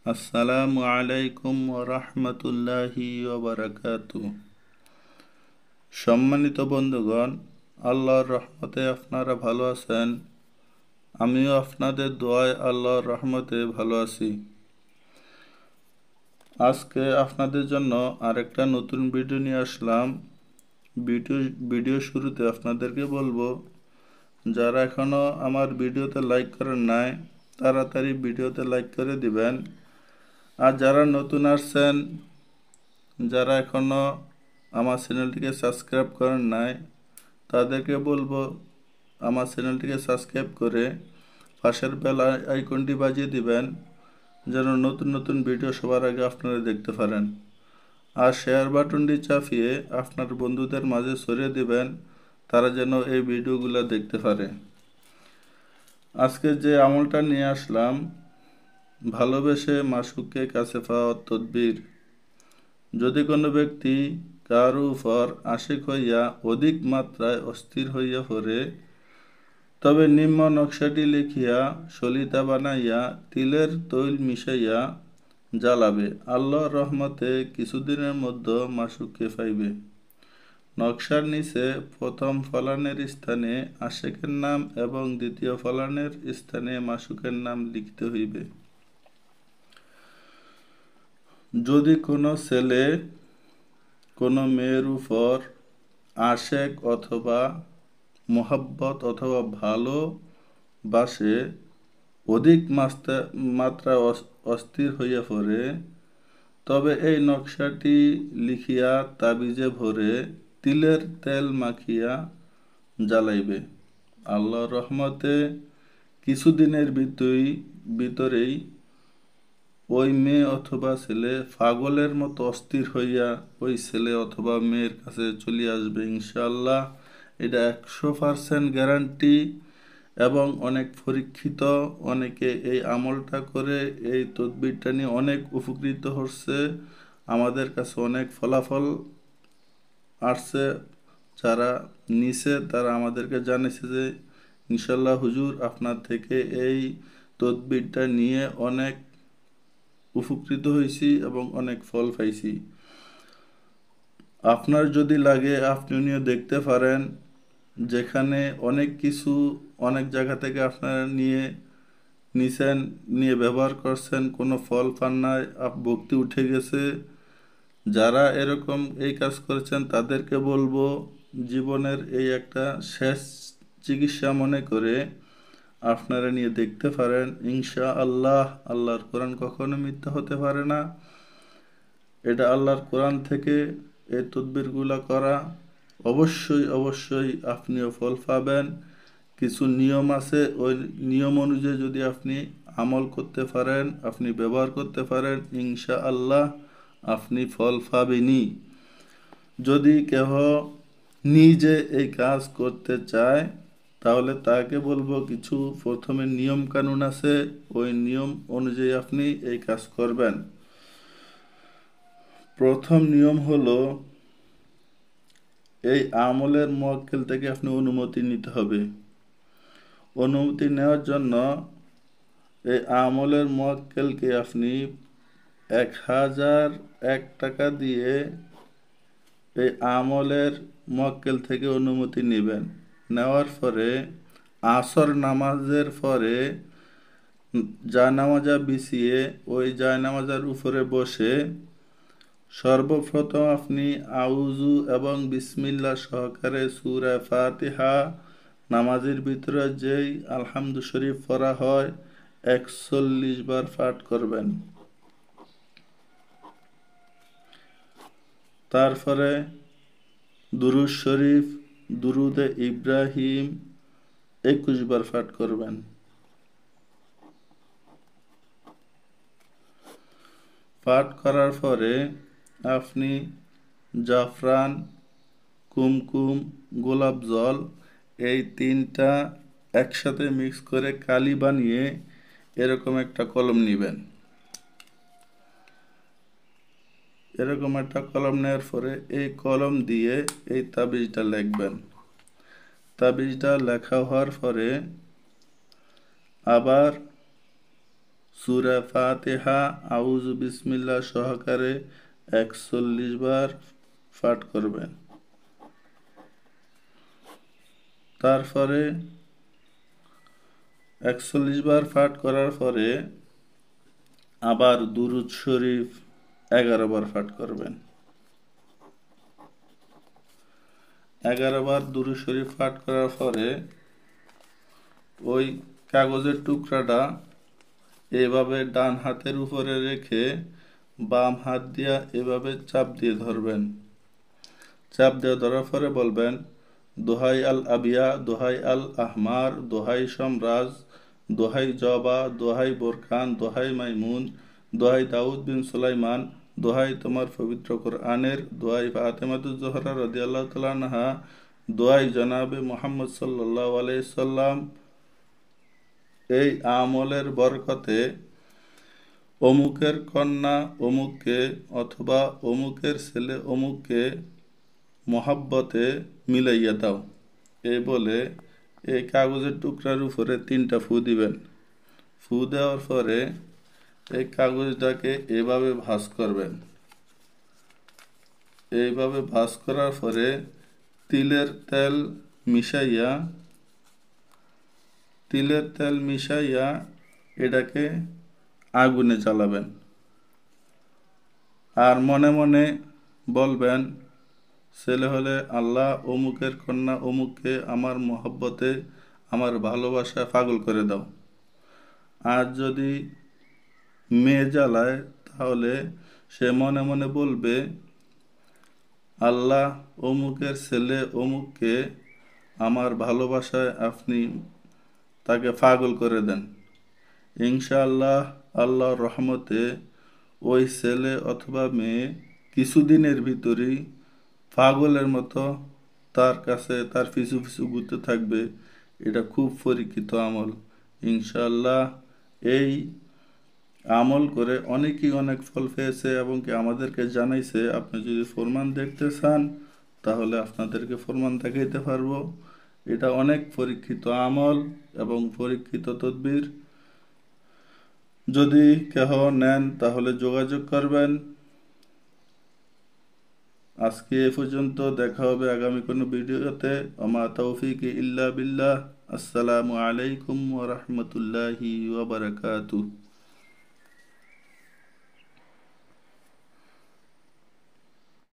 আসসালামু আলাইকুম ওয়া রাহমাতুল্লাহি ওয়া বারাকাতুহু। সম্মানিত বন্ধুগণ, আল্লাহর রহমতে আপনারা ভালো আছেন। আমিও আপনাদের দোয়ায় আল্লাহর রহমতে ভালো আছি। আজকে আপনাদের জন্য আরেকটা নতুন ভিডিও নিয়ে আসলাম। ভিডিও শুরুতে আপনাদেরকে বলবো, যারা এখনও আমার ভিডিওতে লাইক করেন নাই তাড়াতাড়ি ভিডিওতে লাইক করে দিবেন। আর যারা নতুন আসছেন, যারা এখনও আমার চ্যানেলটিকে সাবস্ক্রাইব করেন নাই তাদেরকে বলবো আমার চ্যানেলটিকে সাবস্ক্রাইব করে পাশের বেল আইকনটি বাজিয়ে দিবেন, যেন নতুন নতুন ভিডিও সবার আগে আপনারা দেখতে পারেন। আর শেয়ার বাটনটি চাপিয়ে আপনার বন্ধুদের মাঝে ছড়িয়ে দিবেন, তারা যেন এই ভিডিওগুলো দেখতে পারে। আজকে যে আমলটা নিয়ে আসলাম, ভালোবেসে মাশউককে কাছে পাওয়ার তদবির। যদি কোনো ব্যক্তি কারো উপর আশিক হইয়া অধিক মাত্রায় অস্থির হইয়া পড়ে, তবে নিম্ন নকশাটি লিখিয়া সলিতা বানাইয়া তিলের তৈল মিশাইয়া জ্বালাবে। আল্লাহর রহমতে কিছুদিনের মধ্যে মাশউককে পাইবে। নকশার নিচে প্রথম ফলানের স্থানে আশিকের নাম এবং দ্বিতীয় ফলানের স্থানে মাশউকের নাম লিখতে হইবে। যদি কোনো ছেলে কোনো মেয়ের উপর আশেক অথবা মোহাব্বত অথবা ভালোবাসে অধিক মাত্রা অস্থির হইয়া পড়ে, তবে এই নকশাটি লিখিয়া তাবিজে ভরে তিলের তেল মাখিয়া জ্বালাইবে। আল্লাহর রহমতে কিছুদিনের ভিতরেই ওই মেয়ে অথবা ছেলে পাগলের মতো অস্থির হইয়া ওই ছেলে অথবা মেয়ের কাছে চলে আসবে ইনশাআল্লাহ। এটা 100% গ্যারান্টি এবং অনেক পরীক্ষিত। অনেকে এই আমলটা করে এই তদবিরটা নিয়ে অনেক উপকৃত হচ্ছে। আমাদের কাছে অনেক ফলাফল আসছে। যারা নিছে তারা আমাদেরকে জানিয়েছে যে ইনশাআল্লাহ হুজুর আপনার থেকে এই তদবিরটা নিয়ে অনেক উপকৃত হয়েছি এবং অনেক ফল পাইছি। আপনার যদি লাগে আপনি নিয়ে দেখতে পারেন। যেখানে অনেক কিছু অনেক জায়গা থেকে আপনারা নিয়ে ব্যবহার করছেন, কোনো ফল পান নাই, ভক্তি উঠে গেছে। যারা এরকম এই কাজ করেছেন তাদেরকে বলবো, জীবনের এই একটা শেষ চিকিৎসা মনে করে আপনারা নিয়ে দেখতে পারেন ইনশাআল্লাহ। আল্লাহর কোরআন কখনো মিথ্যা হতে পারে না। এটা আল্লাহর কোরআন থেকে এই তদবিরগুলো করা। অবশ্যই আপনিও ফল পাবেন। কিছু নিয়ম আছে, ওই নিয়ম অনুযায়ী যদি আপনি আমল করতে পারেন, আপনি ব্যবহার করতে পারেন, ইনশাআল্লাহ আপনি ফল পাবেনই। যদি কেহ নিজে এই কাজ করতে চায় তাহলে তাকে বলবো, কিছু প্রথমে নিয়ম কানুন আছে, ওই নিয়ম অনুযায়ী আপনি এই কাজ করবেন। প্রথম নিয়ম হলো, এই আমলের মুয়াক্কিল থেকে আপনি অনুমতি নিতে হবে। অনুমতি নেওয়ার জন্য এই আমলের মুয়াক্কিলকে আপনি 1001 টাকা দিয়ে এই আমলের মুয়াক্কিল থেকে অনুমতি নেবেন। নেওয়ার পরে আসর নামাজের পরে জায়নামাজা বিছিয়ে ওই জায়নামাজার উপরে বসে সর্বপ্রথম আপনি আউযু এবং বিসমিল্লাহ সহকারে সূরা ফাতিহা, নামাজের ভিতরে যেই আলহামদু শরীফ পড়া হয় 41 বার পাঠ করবেন। তারপরে দুরূদ শরীফ, দুরুদে ইব্রাহিম 21 বার পাঠ করবেন। পাঠ করার পরে আপনি জাফরান, কুমকুম, গোলাপ জল এই তিনটা একসাথে মিক্স করে কালি বানিয়ে এরকম একটা কলম নেবেন। এরকম একটা কলম নেওয়ার পরে এই কলম দিয়ে এই তাবিজটা লিখবেন। তাবিজটা লেখা হওয়ার পরে আবার সূরা ফাতিহা আউযু বিসমিল্লাহ সহকারে 41 বার পাঠ করবেন। তারপরে 41 বার পাঠ করার পরে আবার দুরূদ শরীফ 11 বার পাঠ করবেন। 11 বার দুরূদ শরীফ পাঠ করার পরে ওই কাগজের টুকরাটা এভাবে ডান হাতের উপরে রেখে বাম হাত দিয়া এভাবে চাপ দিয়ে ধরবেন। চাপ দিয়ে ধরার পরে বলবেন, দোহাই আল আবিয়া, দোহাই আল আহমার, দোহাই সম্রাজ, দোহাই জবা, দোহাই বোরখান, দোহাই মাইমুন, দোহাই দাউদ বিন সুলাইমান, দোহাই তোমার পবিত্র কোরআনের, দোহাই ফাতেমাতুজ জোহরা রাদিয়াল্লাহু তাআলা আনহা, দোহাই জনাবে মুহাম্মদ সাল্লাল্লাহু আলাইহি সাল্লাম। এই আমলের বরকতে অমুকের কন্যা অমুককে অথবা অমুকের ছেলে অমুককে মহাব্বতে মিলাইয়া দাও, এই বলে এই কাগজের টুকরার উপরে 3টা ফু দিবেন। ফু দেওয়ার পরে এই কাগজটাকে এভাবে ভাঁজ করবেন। এইভাবে ভাঁজ করার পরে তিলের তেল মিশাইয়া এটাকে আগুনে জ্বালাবেন। আর মনে মনে বলবেন, ছেলে হলে আল্লাহ অমুকের কন্যা অমুককে আমার মহব্বতে আমার ভালোবাসা পাগল করে দাও। আর যদি মেয়ে জ্বালায় তাহলে সে মনে মনে বলবে, আল্লাহ অমুকের ছেলে অমুককে আমার ভালোবাসায় আপনি তাকে পাগল করে দেন। ইনশাআল্লাহ আল্লাহর রহমতে ওই ছেলে অথবা মেয়ে কিছুদিনের ভিতরেই পাগলের মতো তার কাছে তার পিছু পিছু ঘুরতে থাকবে। এটা খুব পরীক্ষিত আমল। ইনশাআল্লাহ এই আমল করে অনেকেই অনেক ফল পেয়েছে এবং কি আমাদেরকে জানাইছে। আপনি যদি ফরমান দেখতে চান তাহলে আপনাদেরকে ফরমান দেখাইতে পারবো। এটা অনেক পরীক্ষিত আমল এবং পরীক্ষিত তদবির। যদি কেহ নেন তাহলে যোগাযোগ করবেন। আজকে এ পর্যন্ত, দেখা হবে আগামী কোনো ভিডিওতে। ওমা তৌফিক ইল্লা বিল্লাহ। আসসালামু আলাইকুম ওয়া রাহমাতুল্লাহি ওয়া বারাকাতুহু।